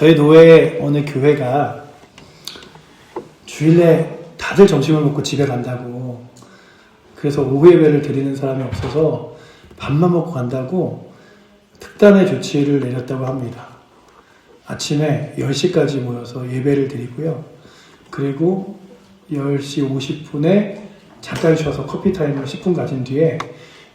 저희 노회 어느 교회가 주일에 다들 점심을 먹고 집에 간다고, 그래서 오후 예배를 드리는 사람이 없어서 밥만 먹고 간다고 특단의 조치를 내렸다고 합니다. 아침에 10시까지 모여서 예배를 드리고요. 그리고 10시 50분에 잠깐 쉬어서 커피 타임을 10분 가진 뒤에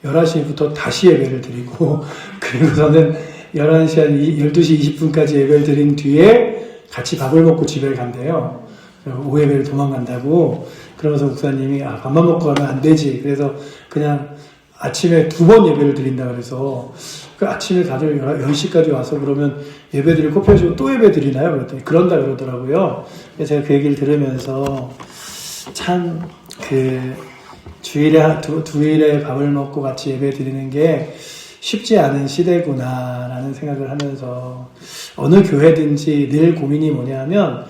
11시부터 다시 예배를 드리고, 그리고서는 12시 20분까지 예배를 드린 뒤에 같이 밥을 먹고 집에 간대요. 오후 예배를 도망간다고. 그러면서 목사님이 밥만 먹고 가면 안 되지. 그래서 그냥 아침에 2번 예배를 드린다 그래서, 그 아침에 다들 10시까지 와서 그러면 예배 드리고 커피 마시고 또 예배 드리나요? 그랬더니 그런다 그러더라고요. 그래서 제가 그 얘기를 들으면서 참 주일에 두 일에 밥을 먹고 같이 예배 드리는 게 쉽지 않은 시대구나라는 생각을 하면서, 어느 교회든지 늘 고민이 뭐냐 하면,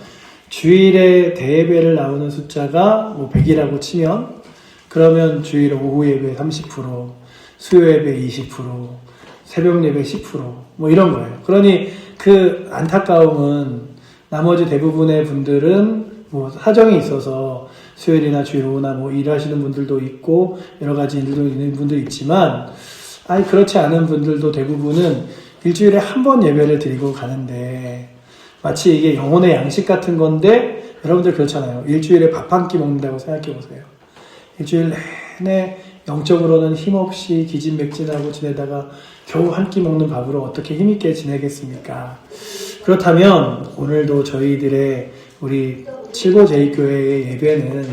주일에 대예배를 나오는 숫자가 100이라고 치면, 그러면 주일 오후 예배 30%, 수요 예배 20%, 새벽 예배 10%, 이런 거예요. 그러니 그 안타까움은 나머지 대부분의 분들은 사정이 있어서 수요일이나 주일 오후나 일하시는 분들도 있고 여러 가지 일도 있는 분도 있지만, 그렇지 않은 분들도 대부분은 일주일에 한 번 예배를 드리고 가는데, 마치 이게 영혼의 양식 같은 건데, 여러분들 그렇잖아요. 일주일에 밥 한 끼 먹는다고 생각해 보세요. 일주일 내내 영적으로는 힘없이 기진맥진하고 지내다가 겨우 한 끼 먹는 밥으로 어떻게 힘있게 지내겠습니까? 그렇다면 오늘도 저희들의 우리 칠보제일교회의 예배는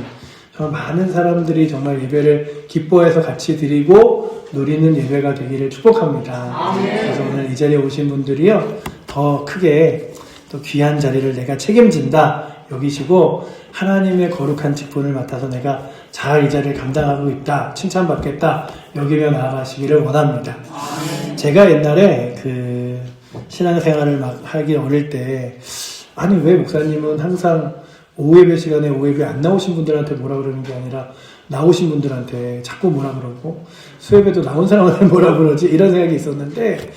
정말 많은 사람들이 정말 예배를 기뻐해서 같이 드리고 누리는 예배가 되기를 축복합니다. 그래서 오늘 이 자리에 오신 분들이요, 더 크게 또 귀한 자리를 내가 책임진다 여기시고, 하나님의 거룩한 직분을 맡아서 내가 잘 이 자리를 감당하고 있다, 칭찬받겠다 여기며 나아가시기를 원합니다. 제가 옛날에 신앙생활을 막 하기 어릴 때, 왜 목사님은 항상 오후 예배 시간에 오후 예배 안 나오신 분들한테 뭐라 그러는 게 아니라 나오신 분들한테 자꾸 뭐라 그러고, 수예배도 나온 사람한테 뭐라 그러지, 이런 생각이 있었는데,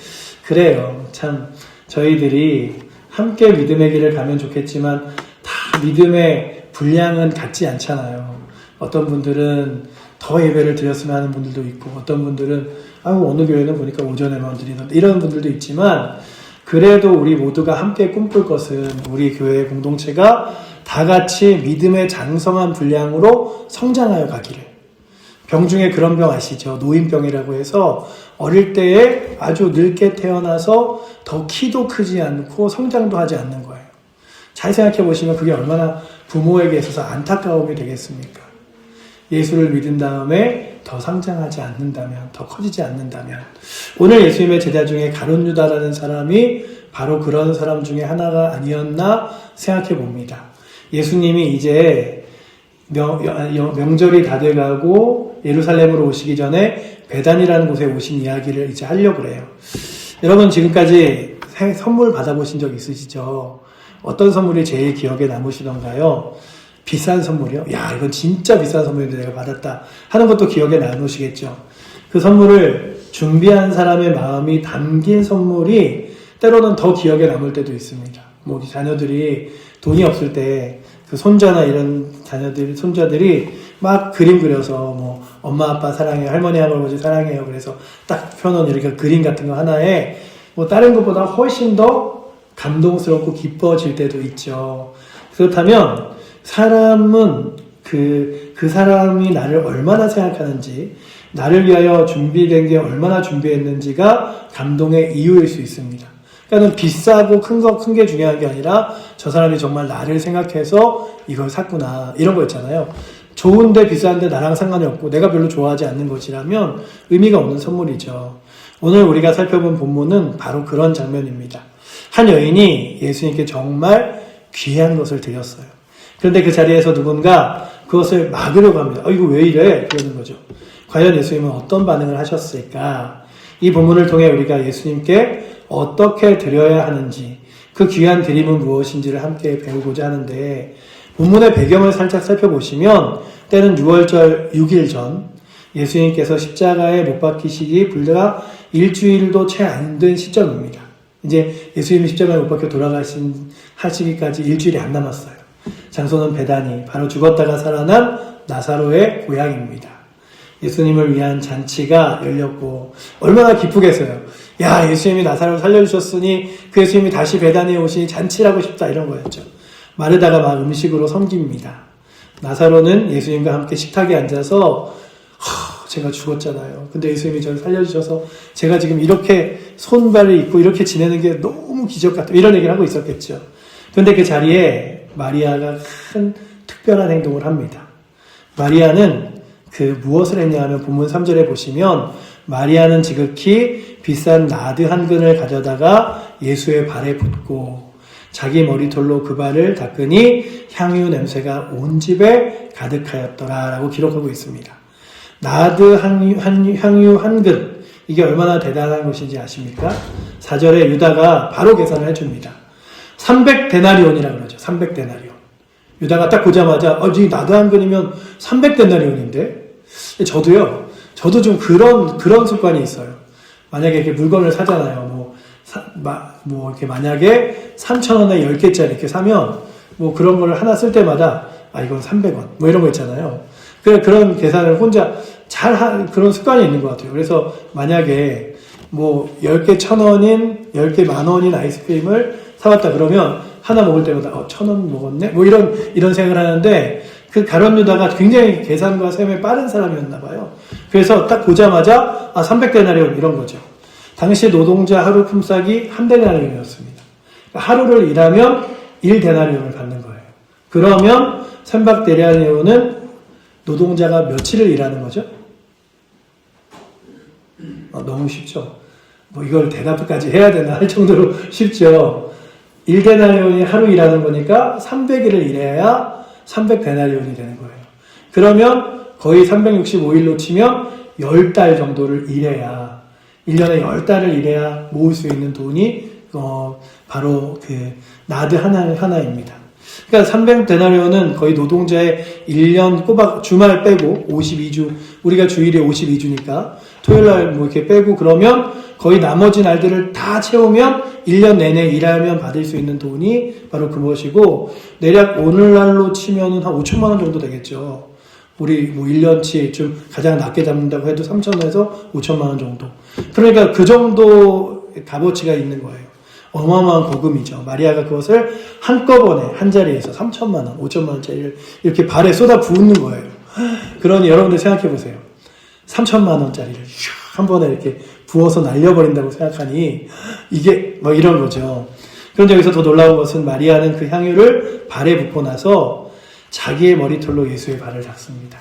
그래요. 참 저희들이 함께 믿음의 길을 가면 좋겠지만 다 믿음의 분량은 같지 않잖아요. 어떤 분들은 더 예배를 드렸으면 하는 분들도 있고, 어떤 분들은 어느 교회는 보니까 오전에만 드리던데, 이런 분들도 있지만, 그래도 우리 모두가 함께 꿈꿀 것은 우리 교회의 공동체가 다 같이 믿음의 장성한 분량으로 성장하여 가기를. 병 중에 그런 병 아시죠? 노인병이라고 해서 어릴 때에 아주 늙게 태어나서 더 키도 크지 않고 성장도 하지 않는 거예요. 잘 생각해 보시면 그게 얼마나 부모에게 있어서 안타까움이 되겠습니까? 예수를 믿은 다음에 더 성장하지 않는다면, 더 커지지 않는다면, 오늘 예수님의 제자 중에 가룟 유다라는 사람이 바로 그런 사람 중에 하나가 아니었나 생각해 봅니다. 예수님이 이제 명절이 다 돼가고 예루살렘으로 오시기 전에 베단이라는 곳에 오신 이야기를 이제 하려고 그래요. 여러분 지금까지 선물 받아보신 적 있으시죠? 어떤 선물이 제일 기억에 남으시던가요? 비싼 선물이요? 이건 진짜 비싼 선물인데 내가 받았다 하는 것도 기억에 남으시겠죠? 그 선물을 준비한 사람의 마음이 담긴 선물이 때로는 더 기억에 남을 때도 있습니다. 자녀들이 돈이 없을 때 그 손자나 이런 손자들이 막 그림 그려서 엄마 아빠 사랑해요, 할머니 할아버지 사랑해요, 그래서 딱 펴놓은 이렇게 그림 같은 거 하나에 다른 것보다 훨씬 더 감동스럽고 기뻐질 때도 있죠. 그렇다면 사람은 그 사람이 나를 얼마나 생각하는지, 나를 위하여 준비된 게 얼마나 준비했는지가 감동의 이유일 수 있습니다. 그러니까 비싸고 큰 게 중요한 게 아니라 저 사람이 정말 나를 생각해서 이걸 샀구나, 이런 거 있잖아요. 좋은데 비싼데 나랑 상관이 없고 내가 별로 좋아하지 않는 것이라면 의미가 없는 선물이죠. 오늘 우리가 살펴본 본문은 바로 그런 장면입니다. 한 여인이 예수님께 정말 귀한 것을 드렸어요. 그런데 그 자리에서 누군가 그것을 막으려고 합니다. 이거 왜 이래? 그러는 거죠. 과연 예수님은 어떤 반응을 하셨을까? 이 본문을 통해 우리가 예수님께 어떻게 드려야 하는지, 그 귀한 드림은 무엇인지를 함께 배우고자 하는데, 본문의 배경을 살짝 살펴보시면 때는 6월절 6일 전 예수님께서 십자가에 못 박히시기 불과 일주일도 채 안 된 시점입니다. 이제 예수님이 십자가에 못 박혀 하시기까지 일주일이 안 남았어요. 장소는 베다니, 바로 죽었다가 살아난 나사로의 고향입니다. 예수님을 위한 잔치가 열렸고 얼마나 기쁘겠어요. 야, 예수님이 나사로를 살려주셨으니 그 예수님이 다시 베다니에 오시니 잔치를 하고 싶다, 이런 거였죠. 마르다가 막 음식으로 섬깁니다. 나사로는 예수님과 함께 식탁에 앉아서 제가 죽었잖아요. 근데 예수님이 저를 살려주셔서 제가 지금 이렇게 손발을 입고 이렇게 지내는 게 너무 기적 같아요. 이런 얘기를 하고 있었겠죠. 그런데 그 자리에 마리아가 큰 특별한 행동을 합니다. 마리아는 무엇을 했냐 하면 본문 3절에 보시면 마리아는 지극히 비싼 나드 한 근을 가져다가 예수의 발에 붓고 자기 머리털로 그 발을 닦으니 향유 냄새가 온 집에 가득하였더라 라고 기록하고 있습니다. 나드 향유 한 근, 이게 얼마나 대단한 것인지 아십니까? 4절에 유다가 바로 계산을 해줍니다. 300데나리온이라고 그러죠. 300데나리온. 유다가 딱 보자마자 지금 나드 한 근이면 300데나리온인데? 저도 좀 그런 습관이 있어요. 만약에 이렇게 물건을 사잖아요. 이렇게 만약에 3,000원에 10개짜리 이렇게 사면, 그런 걸 하나 쓸 때마다, 이건 300원. 이런 거 있잖아요. 그런 계산을 혼자 그런 습관이 있는 것 같아요. 그래서 만약에 10개 1,000원인, 10개 10,000원인 아이스크림을 사왔다 그러면 하나 먹을 때마다 1,000원 먹었네? 이런 생각을 하는데 그 가룟 유다가 굉장히 계산과 셈에 빠른 사람이었나 봐요. 그래서 딱 보자마자 300데나리온 이런 거죠. 당시 노동자 하루 품삯이 1데나리온이었습니다. 하루를 일하면 1데나리온을 받는 거예요. 그러면 300데나리온은 노동자가 며칠을 일하는 거죠? 너무 쉽죠. 이걸 대답까지 해야 되나 할 정도로 쉽죠. 1데나리온이 하루 일하는 거니까 300일을 일해야 300데나리온이 되는 거예요. 그러면 거의 365일로 치면 10달 정도를 일해야, 1년에 10달을 일해야 모을 수 있는 돈이 바로 나드 하나입니다. 그러니까 300데나리온은 거의 노동자의 1년 꼬박 주말 빼고 52주, 우리가 주일이 52주니까 토요일날 이렇게 빼고 그러면 거의 나머지 날들을 다 채우면 1년 내내 일하면 받을 수 있는 돈이 바로 그것이고, 대략 오늘날로 치면은 한 5천만 원 정도 되겠죠. 우리 1년치 좀 가장 낮게 잡는다고 해도 3천에서 5천만 원 정도. 그러니까 그 정도 값어치가 있는 거예요. 어마어마한 거금이죠. 마리아가 그것을 한꺼번에 한 자리에서 3천만 원, 5천만 원짜리를 이렇게 발에 쏟아 부은 거예요. 그러니 여러분들 생각해 보세요. 3천만 원짜리를 한 번에 이렇게 부어서 날려버린다고 생각하니 이게 이런 거죠. 그런데 여기서 더 놀라운 것은 마리아는 그 향유를 발에 붓고 나서 자기의 머리털로 예수의 발을 닦습니다.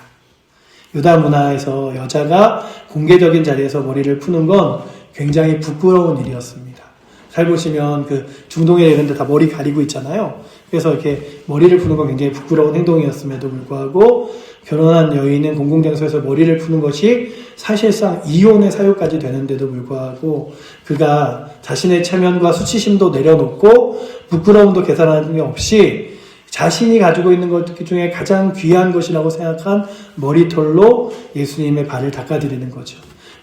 유다 문화에서 여자가 공개적인 자리에서 머리를 푸는 건 굉장히 부끄러운 일이었습니다. 잘 보시면 중동에 이런 데 다 머리 가리고 있잖아요. 그래서 이렇게 머리를 푸는 건 굉장히 부끄러운 행동이었음에도 불구하고 결혼한 여인은 공공장소에서 머리를 푸는 것이 사실상 이혼의 사유까지 되는데도 불구하고 그가 자신의 체면과 수치심도 내려놓고 부끄러움도 계산하는 게 없이 자신이 가지고 있는 것 중에 가장 귀한 것이라고 생각한 머리털로 예수님의 발을 닦아드리는 거죠.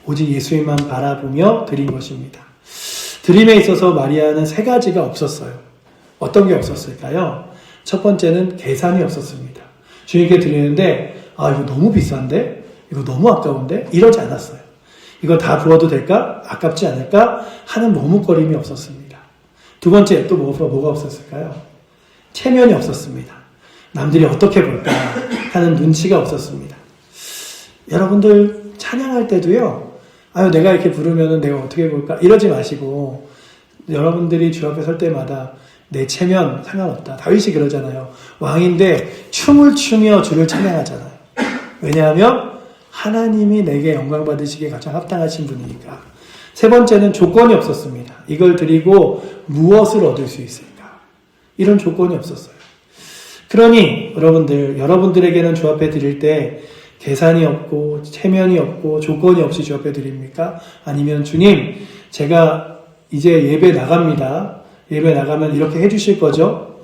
오직 예수님만 바라보며 드린 것입니다. 드림에 있어서 마리아는 3가지가 없었어요. 어떤 게 없었을까요? 첫 번째는 계산이 없었습니다. 주님께 드리는데 이거 너무 비싼데? 이거 너무 아까운데? 이러지 않았어요. 이거 다 부어도 될까? 아깝지 않을까? 하는 머뭇거림이 없었습니다. 두 번째 또 뭐가 없었을까요? 체면이 없었습니다. 남들이 어떻게 볼까 하는 눈치가 없었습니다. 여러분들 찬양할 때도요. 내가 이렇게 부르면은 내가 어떻게 볼까? 이러지 마시고 여러분들이 주 앞에 설 때마다 내 체면 상관없다. 다윗이 그러잖아요. 왕인데 춤을 추며 주를 찬양하잖아요. 왜냐하면 하나님이 내게 영광 받으시기에 가장 합당하신 분이니까. 세 번째는 조건이 없었습니다. 이걸 드리고 무엇을 얻을 수 있을까? 이런 조건이 없었어요. 그러니 여러분들에게는 주 앞에 드릴 때 계산이 없고 체면이 없고 조건이 없이 주 앞에 드립니까? 아니면 주님, 제가 이제 예배 나갑니다. 예배 나가면 이렇게 해주실 거죠?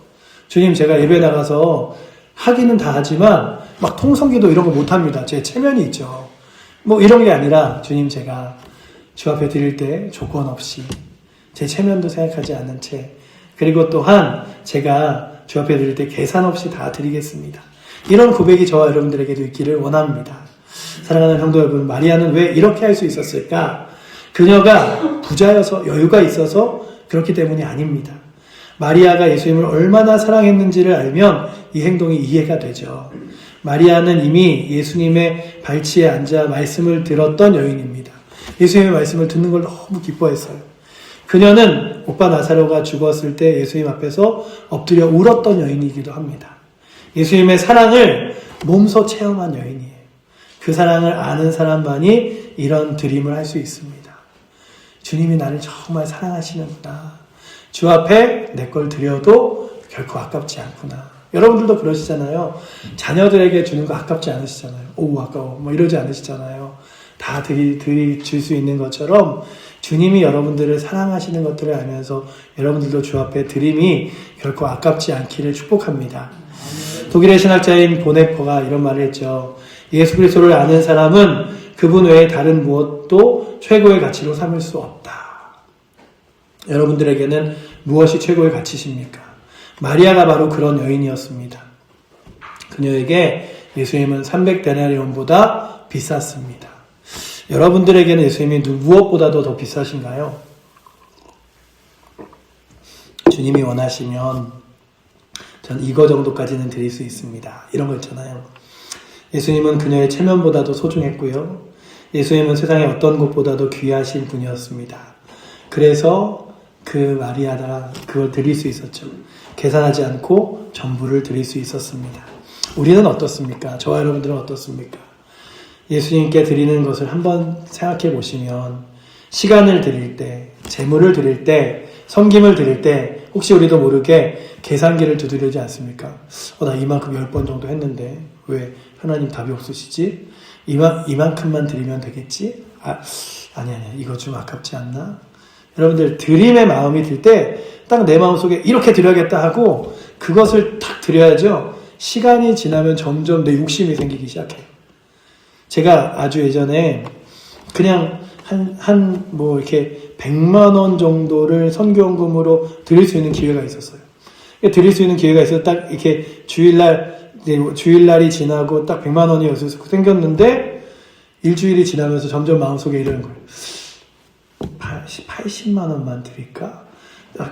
주님, 제가 예배 나가서 하기는 다 하지만 막 통성기도 이런 거 못합니다. 제 체면이 있죠. 이런 게 아니라 주님, 제가 주 앞에 드릴 때 조건 없이 제 체면도 생각하지 않는 채, 그리고 또한 제가 주 앞에 드릴 때 계산 없이 다 드리겠습니다. 이런 고백이 저와 여러분들에게도 있기를 원합니다. 사랑하는 성도 여러분, 마리아는 왜 이렇게 할 수 있었을까? 그녀가 부자여서 여유가 있어서 그렇기 때문이 아닙니다. 마리아가 예수님을 얼마나 사랑했는지를 알면 이 행동이 이해가 되죠. 마리아는 이미 예수님의 발치에 앉아 말씀을 들었던 여인입니다. 예수님의 말씀을 듣는 걸 너무 기뻐했어요. 그녀는 오빠 나사로가 죽었을 때 예수님 앞에서 엎드려 울었던 여인이기도 합니다. 예수님의 사랑을 몸소 체험한 여인이에요. 그 사랑을 아는 사람만이 이런 드림을 할 수 있습니다. 주님이 나를 정말 사랑하시는구나. 주 앞에 내 걸 드려도 결코 아깝지 않구나. 여러분들도 그러시잖아요. 자녀들에게 주는 거 아깝지 않으시잖아요. 오, 아까워. 뭐 이러지 않으시잖아요. 다 줄 수 있는 것처럼 주님이 여러분들을 사랑하시는 것들을 알면서 여러분들도 주 앞에 드림이 결코 아깝지 않기를 축복합니다. 독일의 신학자인 보네퍼가 이런 말을 했죠. 예수 그리스도를 아는 사람은 그분 외에 다른 무엇도 최고의 가치로 삼을 수 없다. 여러분들에게는 무엇이 최고의 가치십니까? 마리아가 바로 그런 여인이었습니다. 그녀에게 예수님은 300데나리온보다 비쌌습니다. 여러분들에게는 예수님이 무엇보다도 더 비싸신가요? 주님이 원하시면 전 이거 정도까지는 드릴 수 있습니다. 이런 거 있잖아요. 예수님은 그녀의 체면보다도 소중했고요. 예수님은 세상의 어떤 것보다도 귀하신 분이었습니다. 그래서 그 마리아가 그걸 드릴 수 있었죠. 계산하지 않고 전부를 드릴 수 있었습니다. 우리는 어떻습니까? 저와 여러분들은 어떻습니까? 예수님께 드리는 것을 한번 생각해 보시면 시간을 드릴 때, 재물을 드릴 때, 섬김을 드릴 때 혹시 우리도 모르게 계산기를 두드리지 않습니까? 나 이만큼 10번 정도 했는데 왜 하나님 답이 없으시지? 이만큼만 드리면 되겠지? 아니 이거 좀 아깝지 않나? 여러분들 드림의 마음이 들 때 딱 내 마음속에 이렇게 드려야겠다 하고 그것을 딱 드려야죠. 시간이 지나면 점점 내 욕심이 생기기 시작해요. 제가 아주 예전에 그냥 뭐 이렇게 100만 원 정도를 선교원금으로 드릴 수 있는 기회가 있었어요. 드릴 수 있는 기회가 있어서 딱 이렇게 주일날이 지나고 딱 100만 원이 생겼는데 일주일이 지나면서 점점 마음속에 이러는 거예요. 80만 원만 드릴까?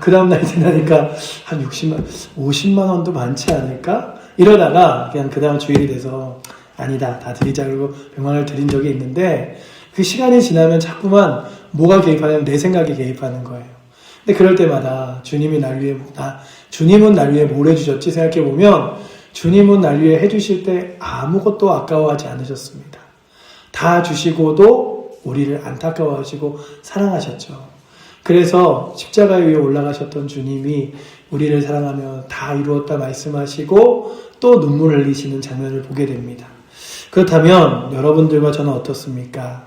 그 다음날 지나니까 한 50만 원도 많지 않을까? 이러다가 그냥 그 다음 주일이 돼서 아니다, 다 드리자. 그러고 100만 원을 드린 적이 있는데 그 시간이 지나면 자꾸만 뭐가 개입하냐면 내 생각이 개입하는 거예요. 근데 그럴 때마다 주님은 날 위해 뭘 해주셨지 생각해보면 주님은 날 위해 해주실 때 아무것도 아까워하지 않으셨습니다. 다 주시고도 우리를 안타까워하시고 사랑하셨죠. 그래서 십자가 위에 올라가셨던 주님이 우리를 사랑하며 다 이루었다 말씀하시고 또 눈물 흘리시는 장면을 보게 됩니다. 그렇다면 여러분들과 저는 어떻습니까?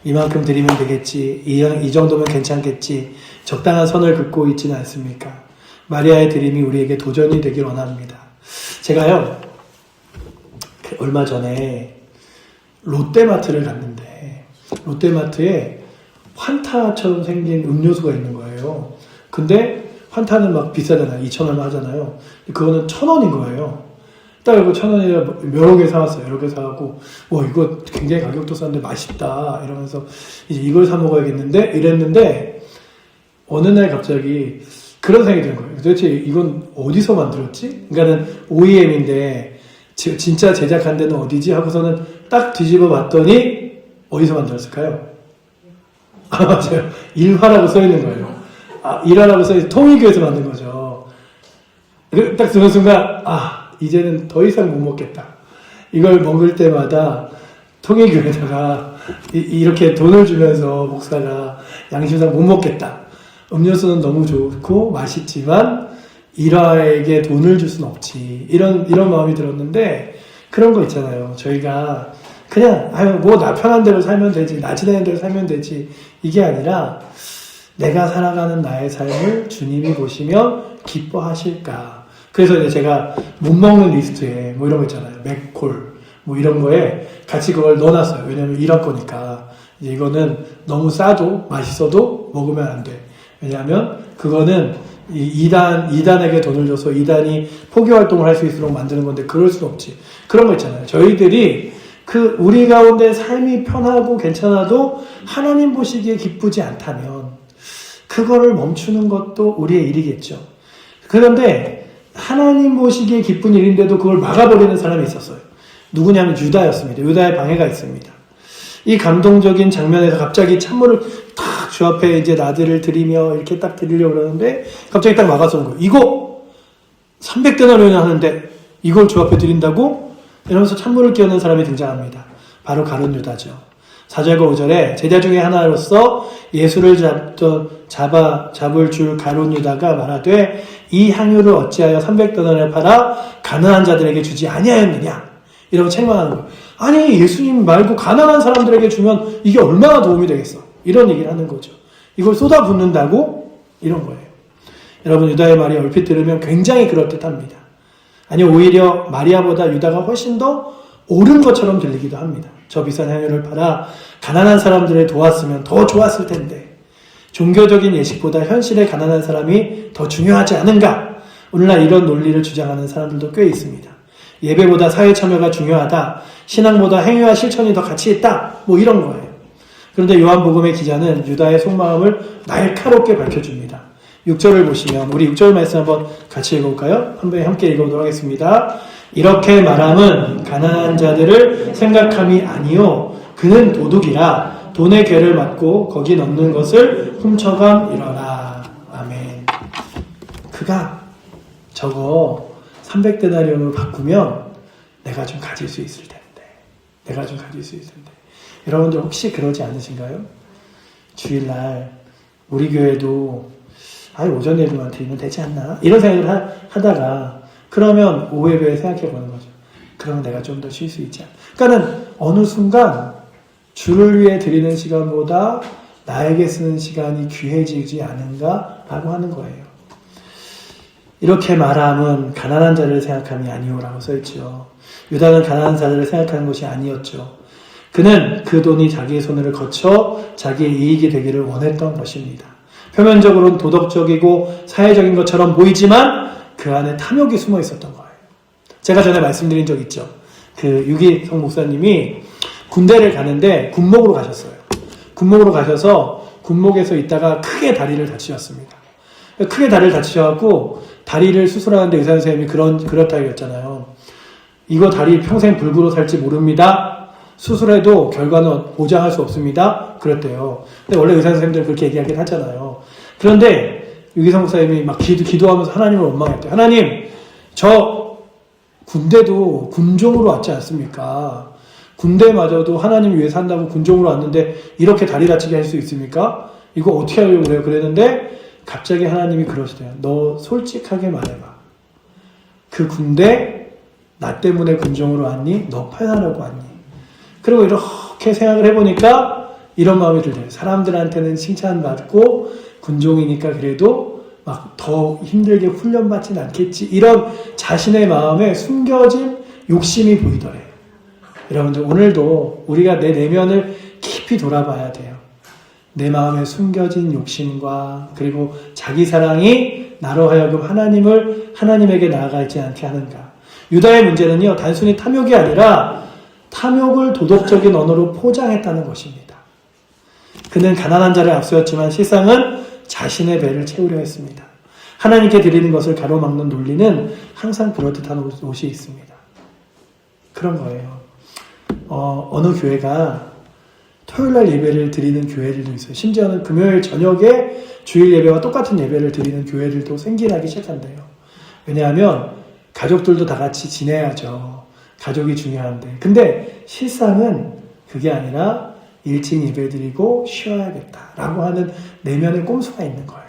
이만큼 드리면 되겠지, 이 정도면 괜찮겠지, 적당한 선을 긋고 있지는 않습니까? 마리아의 드림이 우리에게 도전이 되길 원합니다. 제가요 얼마 전에 롯데마트를 갔는데 롯데마트에 환타처럼 생긴 음료수가 있는 거예요. 근데 환타는 막 비싸잖아요. 2,000원 하잖아요. 그거는 1,000원인 거예요. 딱 이거 1,000원이라 여러 개 사왔어요. 여러 개 사갖고 이거 굉장히 가격도 싼데 맛있다 이러면서 이제 이걸 사 먹어야겠는데 이랬는데 어느 날 갑자기 그런 생각이 드는 거예요. 도대체 이건 어디서 만들었지? 그러니까는 OEM인데 진짜 제작한 데는 어디지? 하고서는 딱 뒤집어 봤더니 어디서 만들었을까요? 맞아요. 일화라고 써있는 거예요. 일화라고 써있는 통일교에서 만든 거죠. 딱 그 순간 이제는 더 이상 못 먹겠다. 이걸 먹을 때마다 통일교에다가 이렇게 돈을 주면서 목사가 양심상 못 먹겠다. 음료수는 너무 좋고 맛있지만 일화에게 돈을 줄 수는 없지. 이런 마음이 들었는데 그런 거 있잖아요. 저희가 그냥 나 편한 대로 살면 되지, 나 지내는 대로 살면 되지, 이게 아니라 내가 살아가는 나의 삶을 주님이 보시면 기뻐하실까. 그래서 이제 제가 못 먹는 리스트에 뭐 이런 거 있잖아요. 맥콜 뭐 이런 거에 같이 그걸 넣어놨어요. 왜냐면 일할 거니까 이제 이거는 너무 싸도 맛있어도 먹으면 안 돼. 왜냐하면 그거는 이단에게 돈을 줘서 이단이 포교 활동을 할 수 있도록 만드는 건데 그럴 수는 없지. 그런 거 있잖아요. 저희들이 우리 가운데 삶이 편하고 괜찮아도 하나님 보시기에 기쁘지 않다면 그거를 멈추는 것도 우리의 일이겠죠. 그런데 하나님 보시기에 기쁜 일인데도 그걸 막아버리는 사람이 있었어요. 누구냐면 유다였습니다. 유다의 방해가 있습니다. 이 감동적인 장면에서 갑자기 찬물을 탁 주 앞에 이제 나들을 드리며 이렇게 딱 드리려고 그러는데 갑자기 딱 막아서 온 거예요. 이거 300데나리온이 하는데 이걸 주 앞에 드린다고? 이러면서 찬물을 끼얹는 사람이 등장합니다. 바로 가룟 유다죠. 4절과 5절에 제자 중에 하나로서 예수를 잡을 줄 가룟 유다가 말하되 이 향유를 어찌하여 300데나리온에 팔아 가난한 자들에게 주지 아니하였느냐? 이러고 책망하는 거예요. 아니 예수님 말고 가난한 사람들에게 주면 이게 얼마나 도움이 되겠어? 이런 얘기를 하는 거죠. 이걸 쏟아붓는다고? 이런 거예요. 여러분 유다의 말이 얼핏 들으면 굉장히 그럴듯합니다. 아니 오히려 마리아보다 유다가 훨씬 더 옳은 것처럼 들리기도 합니다. 저 비싼 향유를 팔아 가난한 사람들을 도왔으면 더 좋았을 텐데 종교적인 예식보다 현실에 가난한 사람이 더 중요하지 않은가? 오늘날 이런 논리를 주장하는 사람들도 꽤 있습니다. 예배보다 사회 참여가 중요하다. 신앙보다 행위와 실천이 더 가치 있다. 뭐 이런 거예요. 그런데 요한복음의 기자는 유다의 속마음을 날카롭게 밝혀줍니다. 6절을 보시면 우리 6절 말씀 한번 같이 읽어볼까요? 한번 함께 읽어보도록 하겠습니다. 이렇게 말함은 가난한 자들을 생각함이 아니요 그는 도둑이라 돈의 괴를 맞고 거기 넣는 것을 훔쳐감이러라. 아멘. 그가 저거 300데나리온으로 바꾸면 내가 좀 가질 수 있을 텐데. 내가 좀 가질 수 있을 텐데. 여러분들 혹시 그러지 않으신가요? 주일날 우리 교회도 오전 예배만 드리면 되지 않나? 이런 생각을 하다가 그러면 오후 예배에 생각해 보는 거죠. 그러면 내가 좀 더 쉴 수 있지 않나? 그러니까는 어느 순간 주를 위해 드리는 시간보다 나에게 쓰는 시간이 귀해지지 않은가라고 하는 거예요. 이렇게 말함은 가난한 자를 생각함이 아니오라고 써있죠. 유다는 가난한 자들을 생각하는 것이 아니었죠. 그는 그 돈이 자기의 손을 거쳐 자기의 이익이 되기를 원했던 것입니다. 표면적으로는 도덕적이고 사회적인 것처럼 보이지만 그 안에 탐욕이 숨어 있었던 거예요. 제가 전에 말씀드린 적 있죠. 유기성 목사님이 군대를 가는데 군목으로 가셨어요. 군목으로 가셔서 군목에서 있다가 크게 다리를 다치셨습니다. 크게 다리를 다치셔갖고 다리를 수술하는데 의사 선생님이 그렇다고 했잖아요. 이거 다리 평생 불구로 살지 모릅니다. 수술해도 결과는 보장할 수 없습니다. 그랬대요. 근데 원래 의사 선생님들은 그렇게 얘기하긴 하잖아요. 그런데 유기성 목사님이 막 기도하면서 하나님을 원망했대요. 하나님, 저 군대도 군종으로 왔지 않습니까? 군대마저도 하나님 위해서 한다고 군종으로 왔는데 이렇게 다리 다치게 할 수 있습니까? 이거 어떻게 하려고 그래요? 그랬는데 갑자기 하나님이 그러시대요. 너 솔직하게 말해봐. 그 군대 나 때문에 군종으로 왔니? 너 파산하려고 왔니? 그리고 이렇게 생각을 해보니까 이런 마음이 들어요. 사람들한테는 칭찬받고 군종이니까 그래도 막 더 힘들게 훈련받진 않겠지. 이런 자신의 마음에 숨겨진 욕심이 보이더래요. 여러분들 오늘도 우리가 내 내면을 깊이 돌아봐야 돼요. 내 마음에 숨겨진 욕심과 그리고 자기 사랑이 나로 하여금 하나님에게 나아가지 않게 하는가. 유다의 문제는요, 단순히 탐욕이 아니라 탐욕을 도덕적인 언어로 포장했다는 것입니다. 그는 가난한 자를 앞세웠지만 실상은 자신의 배를 채우려 했습니다. 하나님께 드리는 것을 가로막는 논리는 항상 그럴듯한 옷이 있습니다. 그런 거예요. 어느 교회가 토요일날 예배를 드리는 교회들도 있어요. 심지어는 금요일 저녁에 주일 예배와 똑같은 예배를 드리는 교회들도 생겨나기 시작한대요. 왜냐하면 가족들도 다 같이 지내야죠. 가족이 중요한데. 근데 실상은 그게 아니라 일찍 예배 드리고 쉬어야겠다라고 하는 내면의 꼼수가 있는 거예요.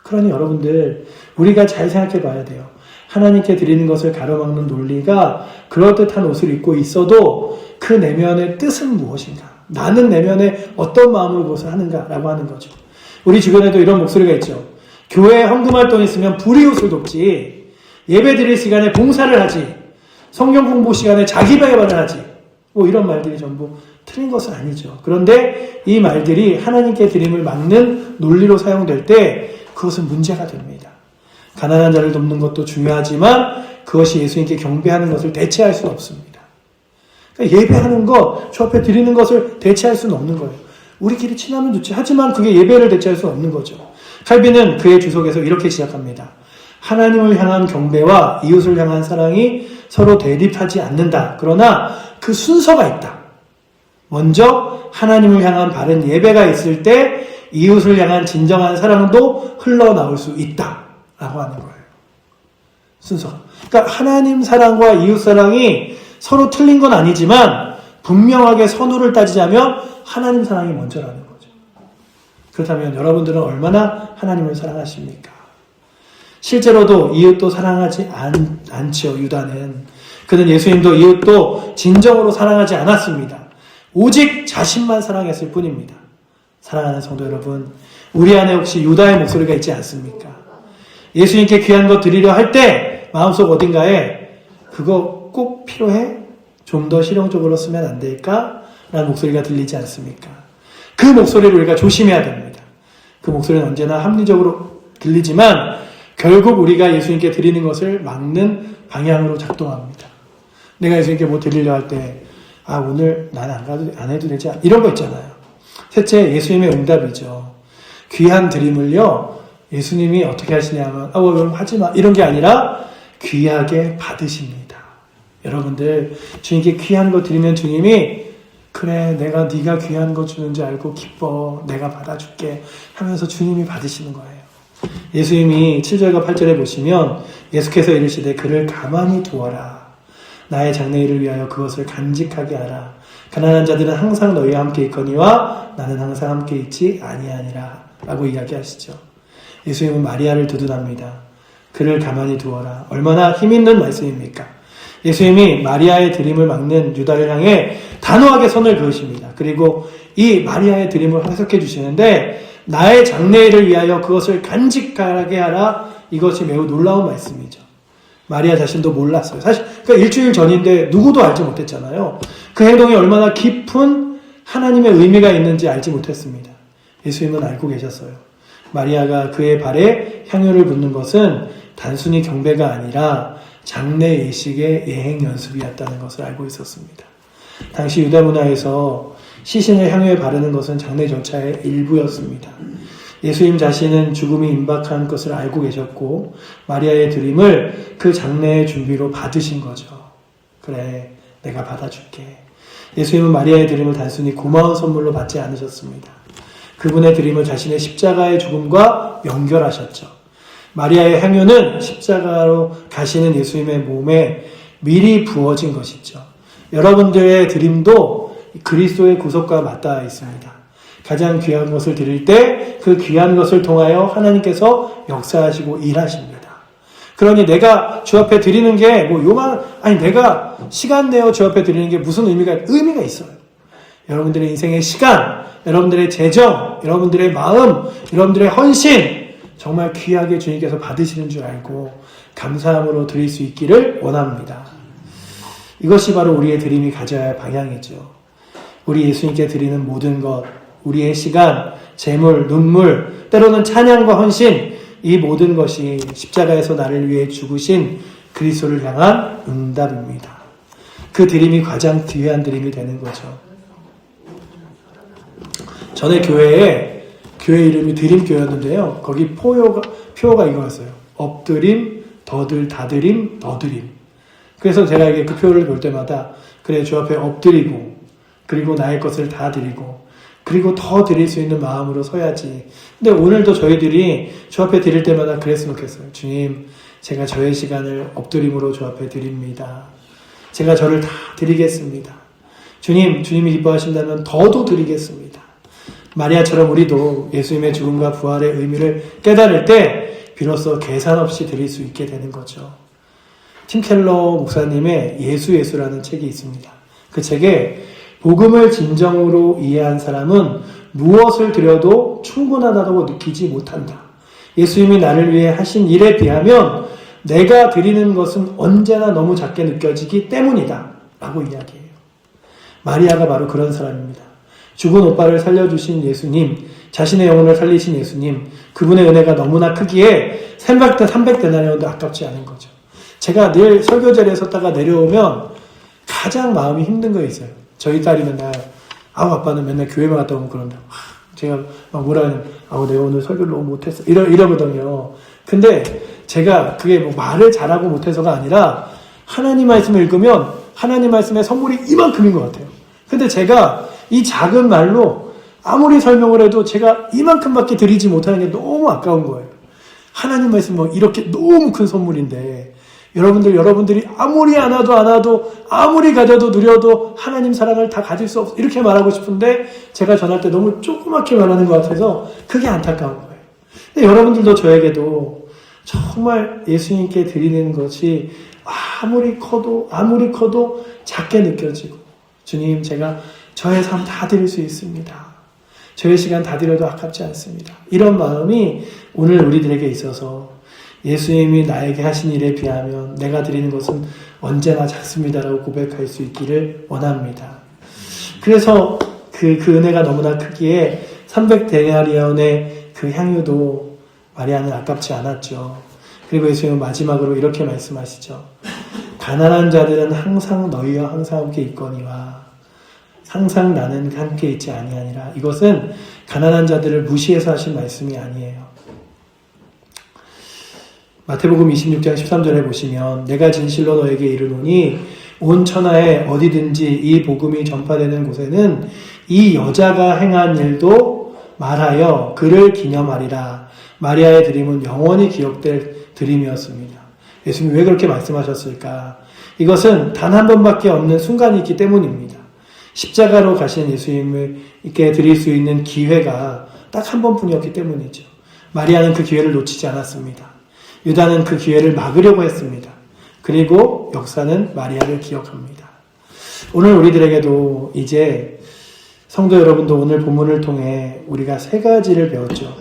그러니 여러분들 우리가 잘 생각해 봐야 돼요. 하나님께 드리는 것을 가로막는 논리가 그럴듯한 옷을 입고 있어도 그 내면의 뜻은 무엇인가? 나는 내면에 어떤 마음으로 그것을 하는가라고 하는 거죠. 우리 주변에도 이런 목소리가 있죠. 교회에 헌금활동 있으면 불이웃을 돕지, 예배 드릴 시간에 봉사를 하지, 성경 공부 시간에 자기 배반을 하지, 뭐 이런 말들이 전부 틀린 것은 아니죠. 그런데 이 말들이 하나님께 드림을 막는 논리로 사용될 때 그것은 문제가 됩니다. 가난한 자를 돕는 것도 중요하지만 그것이 예수님께 경배하는 것을 대체할 수는 없습니다. 그러니까 예배하는 것, 주 앞에 드리는 것을 대체할 수는 없는 거예요. 우리끼리 친하면 좋지. 하지만 그게 예배를 대체할 수는 없는 거죠. 칼빈은 그의 주석에서 이렇게 시작합니다. 하나님을 향한 경배와 이웃을 향한 사랑이 서로 대립하지 않는다. 그러나 그 순서가 있다. 먼저 하나님을 향한 바른 예배가 있을 때 이웃을 향한 진정한 사랑도 흘러나올 수 있다. 라고 하는 거예요. 순서가. 그러니까 하나님 사랑과 이웃 사랑이 서로 틀린 건 아니지만 분명하게 선호를 따지자면 하나님 사랑이 먼저라는 거죠. 그렇다면 여러분들은 얼마나 하나님을 사랑하십니까? 실제로도 이웃도 사랑하지 않죠. 유다는. 그는 예수님도 이웃도 진정으로 사랑하지 않았습니다. 오직 자신만 사랑했을 뿐입니다. 사랑하는 성도 여러분, 우리 안에 혹시 유다의 목소리가 있지 않습니까? 예수님께 귀한 것 드리려 할 때 마음속 어딘가에 그거 꼭 필요해? 좀 더 실용적으로 쓰면 안 될까? 라는 목소리가 들리지 않습니까? 그 목소리를 우리가 조심해야 됩니다. 그 목소리는 언제나 합리적으로 들리지만 결국 우리가 예수님께 드리는 것을 막는 방향으로 작동합니다. 내가 예수님께 뭐 드리려 할 때 오늘 난 안 해도 되지 않 이런 거 있잖아요. 셋째, 예수님의 응답이죠. 귀한 드림을요, 예수님이 어떻게 하시냐면 그럼 하지마 이런 게 아니라 귀하게 받으십니다. 여러분들 주님께 귀한 거 드리면 주님이 그래 내가 네가 귀한 거 주는 줄 알고 기뻐 내가 받아줄게 하면서 주님이 받으시는 거예요. 예수님이 7절과 8절에 보시면 예수께서 이르시되 그를 가만히 두어라. 나의 장래일을 위하여 그것을 간직하게 하라. 가난한 자들은 항상 너희와 함께 있거니와 나는 항상 함께 있지 아니하니라 라고 이야기하시죠. 예수님은 마리아를 두둔합니다. 그를 가만히 두어라. 얼마나 힘있는 말씀입니까? 예수님이 마리아의 드림을 막는 유다를 향해 단호하게 선을 그으십니다. 그리고 이 마리아의 드림을 해석해 주시는데 나의 장래일을 위하여 그것을 간직하게 하라. 이것이 매우 놀라운 말씀이죠. 마리아 자신도 몰랐어요. 사실 그러니까 일주일 전인데 누구도 알지 못했잖아요. 그 행동이 얼마나 깊은 하나님의 의미가 있는지 알지 못했습니다. 예수님은 알고 계셨어요. 마리아가 그의 발에 향유를 붓는 것은 단순히 경배가 아니라 장래 예식의 예행 연습이었다는 것을 알고 있었습니다. 당시 유다 문화에서 시신을 향유에 바르는 것은 장례 절차의 일부였습니다. 예수님 자신은 죽음이 임박한 것을 알고 계셨고 마리아의 드림을 그 장례의 준비로 받으신 거죠. 그래, 내가 받아줄게. 예수님은 마리아의 드림을 단순히 고마운 선물로 받지 않으셨습니다. 그분의 드림을 자신의 십자가의 죽음과 연결하셨죠. 마리아의 향유는 십자가로 가시는 예수님의 몸에 미리 부어진 것이죠. 여러분들의 드림도 그리스도의 구속과 맞닿아 있습니다. 가장 귀한 것을 드릴 때 그 귀한 것을 통하여 하나님께서 역사하시고 일하십니다. 그러니 내가 주 앞에 드리는 게 내가 시간 내어 주 앞에 드리는 게 무슨 의미가 있어요. 여러분들의 인생의 시간, 여러분들의 재정, 여러분들의 마음, 여러분들의 헌신 정말 귀하게 주님께서 받으시는 줄 알고 감사함으로 드릴 수 있기를 원합니다. 이것이 바로 우리의 드림이 가져야 할 방향이죠. 우리 예수님께 드리는 모든 것, 우리의 시간, 재물, 눈물, 때로는 찬양과 헌신, 이 모든 것이 십자가에서 나를 위해 죽으신 그리스도를 향한 응답입니다. 그 드림이 가장 귀한 드림이 되는 거죠. 전에 교회 이름이 드림교회였는데요. 거기 표어가 이거였어요. 엎드림, 다드림, 더드림. 그래서 제가 이게 그 표를 볼 때마다 그래 주 앞에 엎드리고 그리고 나의 것을 다 드리고 그리고 더 드릴 수 있는 마음으로 서야지. 근데 오늘도 저희들이 주 앞에 드릴 때마다 그랬으면 좋겠어요. 주님, 제가 저의 시간을 엎드림으로 주 앞에 드립니다. 제가 저를 다 드리겠습니다. 주님이 기뻐하신다면 더도 드리겠습니다. 마리아처럼 우리도 예수님의 죽음과 부활의 의미를 깨달을 때 비로소 계산 없이 드릴 수 있게 되는 거죠. 팀 켈러 목사님의 예수라는 책이 있습니다. 그 책에 복음을 진정으로 이해한 사람은 무엇을 드려도 충분하다고 느끼지 못한다. 예수님이 나를 위해 하신 일에 비하면 내가 드리는 것은 언제나 너무 작게 느껴지기 때문이다. 라고 이야기해요. 마리아가 바로 그런 사람입니다. 죽은 오빠를 살려주신 예수님, 자신의 영혼을 살리신 예수님, 그분의 은혜가 너무나 크기에 300데나리온도 아깝지 않은 거죠. 제가 늘 설교 자리에 섰다가 내려오면 가장 마음이 힘든 거 있어요. 저희 딸이 맨날, 아빠는 맨날 교회만 갔다 오면 그런다. 제가 막 뭐라 하면, 내가 오늘 설교를 너무 못했어. 이러거든요. 근데 제가 그게 뭐 말을 잘하고 못해서가 아니라 하나님 말씀을 읽으면 하나님 말씀의 선물이 이만큼인 것 같아요. 근데 제가 이 작은 말로 아무리 설명을 해도 제가 이만큼밖에 드리지 못하는 게 너무 아까운 거예요. 하나님 말씀 뭐 이렇게 너무 큰 선물인데 여러분들이 아무리 안 와도 아무리 가져도 누려도 하나님 사랑을 다 가질 수 없어. 이렇게 말하고 싶은데 제가 전할 때 너무 조그맣게 말하는 것 같아서 그게 안타까운 거예요. 근데 여러분들도 저에게도 정말 예수님께 드리는 것이 아무리 커도 작게 느껴지고, 주님, 제가 저의 삶 다 드릴 수 있습니다. 저의 시간 다 드려도 아깝지 않습니다. 이런 마음이 오늘 우리들에게 있어서 예수님이 나에게 하신 일에 비하면 내가 드리는 것은 언제나 작습니다라고 고백할 수 있기를 원합니다. 그래서 그 은혜가 너무나 크기에 300데나리온의 그 향유도 마리아는 아깝지 않았죠. 그리고 예수님은 마지막으로 이렇게 말씀하시죠. 가난한 자들은 항상 너희와 항상 함께 있거니와 항상 나는 함께 있지 아니하니라. 이것은 가난한 자들을 무시해서 하신 말씀이 아니에요. 마태복음 26장 13절에 보시면 내가 진실로 너에게 이르노니 온 천하에 어디든지 이 복음이 전파되는 곳에는 이 여자가 행한 일도 말하여 그를 기념하리라. 마리아의 드림은 영원히 기억될 드림이었습니다. 예수님이 왜 그렇게 말씀하셨을까? 이것은 단 한 번밖에 없는 순간이 있기 때문입니다. 십자가로 가신 예수님께 드릴 수 있는 기회가 딱 한 번뿐이었기 때문이죠. 마리아는 그 기회를 놓치지 않았습니다. 유다는 그 기회를 막으려고 했습니다. 그리고 역사는 마리아를 기억합니다. 오늘 우리들에게도 이제 성도 여러분도 오늘 본문을 통해 우리가 3가지를 배웠죠.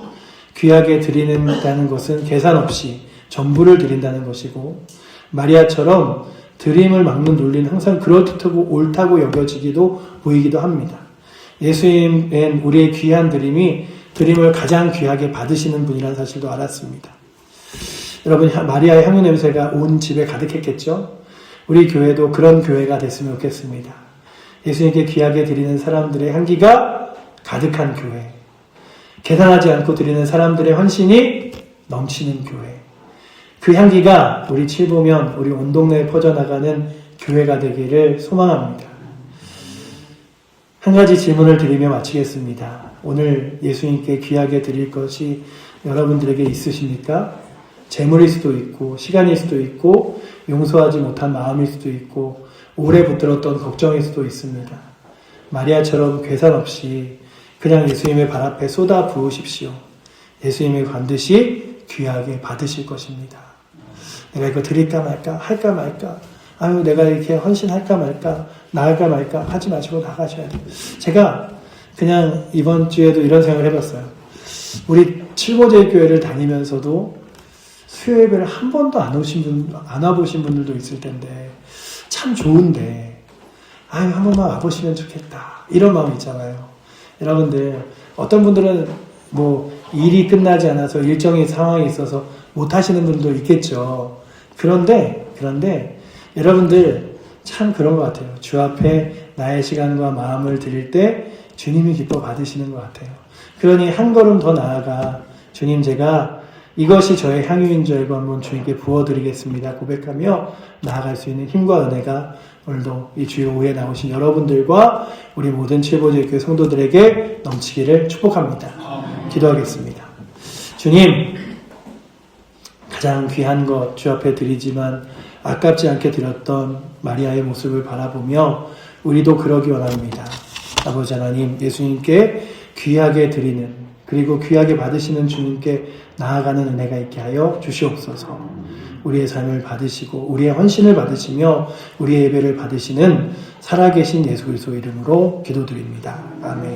귀하게 드리는다는 것은 계산 없이 전부를 드린다는 것이고, 마리아처럼 드림을 막는 논리는 항상 그럴듯하고 옳다고 여겨지기도 보이기도 합니다. 예수님은 우리의 귀한 드림을 가장 귀하게 받으시는 분이라는 사실도 알았습니다. 여러분, 마리아의 향유 냄새가 온 집에 가득했겠죠? 우리 교회도 그런 교회가 됐으면 좋겠습니다. 예수님께 귀하게 드리는 사람들의 향기가 가득한 교회, 계산하지 않고 드리는 사람들의 헌신이 넘치는 교회, 그 향기가 우리 칠보면 우리 온 동네에 퍼져나가는 교회가 되기를 소망합니다. 한 가지 질문을 드리며 마치겠습니다. 오늘 예수님께 귀하게 드릴 것이 여러분들에게 있으십니까? 재물일 수도 있고, 시간일 수도 있고, 용서하지 못한 마음일 수도 있고, 오래 붙들었던 걱정일 수도 있습니다. 마리아처럼 계산 없이 그냥 예수님의 발 앞에 쏟아 부으십시오. 예수님이 반드시 귀하게 받으실 것입니다. 내가 이거 드릴까 말까, 할까 말까, 내가 이렇게 헌신할까 말까, 나갈까 말까 하지 마시고 나가셔야 돼요. 제가 그냥 이번 주에도 이런 생각을 해봤어요. 우리 칠보제일교회를 다니면서도 수요 예배를 한 번도 안 와보신 분들도 있을 텐데, 참 좋은데, 한 번만 와보시면 좋겠다. 이런 마음 있잖아요. 여러분들, 어떤 분들은 일이 끝나지 않아서 일정의 상황이 있어서 못 하시는 분도 있겠죠. 그런데, 여러분들, 참 그런 것 같아요. 주 앞에 나의 시간과 마음을 드릴 때 주님이 기뻐 받으시는 것 같아요. 그러니 한 걸음 더 나아가, 주님, 제가 이것이 저의 향유인 줄 알고 한번 주님께 부어드리겠습니다 고백하며 나아갈 수 있는 힘과 은혜가 오늘도 이 주일 오후에 나오신 여러분들과 우리 모든 칠보제일교회 성도들에게 넘치기를 축복합니다. 기도하겠습니다. 주님, 가장 귀한 것 주 앞에 드리지만 아깝지 않게 드렸던 마리아의 모습을 바라보며 우리도 그러기 원합니다. 아버지 하나님, 예수님께 귀하게 드리는, 그리고 귀하게 받으시는 주님께 나아가는 은혜가 있게 하여 주시옵소서. 우리의 삶을 받으시고 우리의 헌신을 받으시며 우리의 예배를 받으시는 살아계신 예수 그리스도 이름으로 기도드립니다. 아멘.